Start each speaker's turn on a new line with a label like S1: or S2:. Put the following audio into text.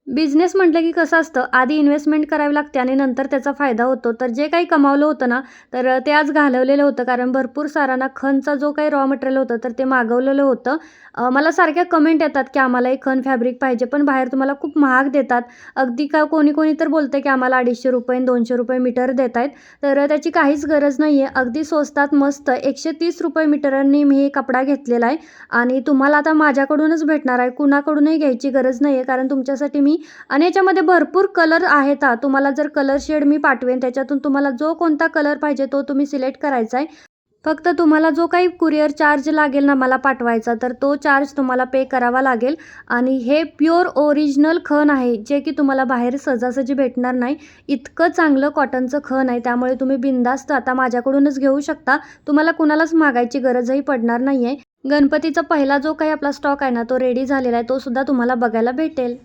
S1: Business म्हटलं की कसं असतं, आधी इन्व्हेस्टमेंट करावी लागते आणि नंतर त्याचा फायदा होतो. तर जे काही कमावलं होतं ना, तर ते आज घालवलेलं होतं. कारण भरपूर सारा ना खणचा जो काही रॉ मटेरियल होतं, तर ते मागवलेलं होतं. मला सारख्या कमेंट येतात, की आम्हाला एक खण फॅब्रिक पाहिजे, पण बाहेर तुम्हाला खूप महाग देतात. अगदी का कोणी-कोणी तर बोलतं, की आम्हाला ₹250 आणि ₹200 मीटर देतायत. तर त्याची काहीच गरज नाहीये. अगदी स्वस्तात मस्त ₹130 मीटरांनी मी हे कपडा घेतलेला आहे आणि तुम्हाला आता माझ्याकडूनच भेटणार आहे. कुणाकडूनही घ्यायची गरज नाहीये. कारण तुमच्यासाठी मी आणि याच्यामध्ये भरपूर कलर आहेत हां. तुम्हाला जर कलर शेड मी पाठवेन त्याच्यातून तुम्हाला जो कोणता कलर पाहिजे तो तुम्ही सिलेक्ट करायचा आहे. फक्त तुम्हाला जो काही कुरिअर चार्ज लागेल ना मला पाठवायचा, तर तो चार्ज तुम्हाला पे करावा लागेल आणि हे प्युअर ओरिजिनल खण आहे, जे की तुम्हाला बाहेर सहजासहजी भेटणार नाही. इतकं चांगलं कॉटनचं खण आहे. त्यामुळे तुम्ही बिनधास्त आता माझ्याकडूनच घेऊ शकता. तुम्हाला कुणालाच मागायची गरजही पडणार नाहीये. गणपतीचा पहिला जो काही आपला स्टॉक आहे ना, तो रेडी झालेला आहे. तो सुद्धा तुम्हाला बघायला भेटेल.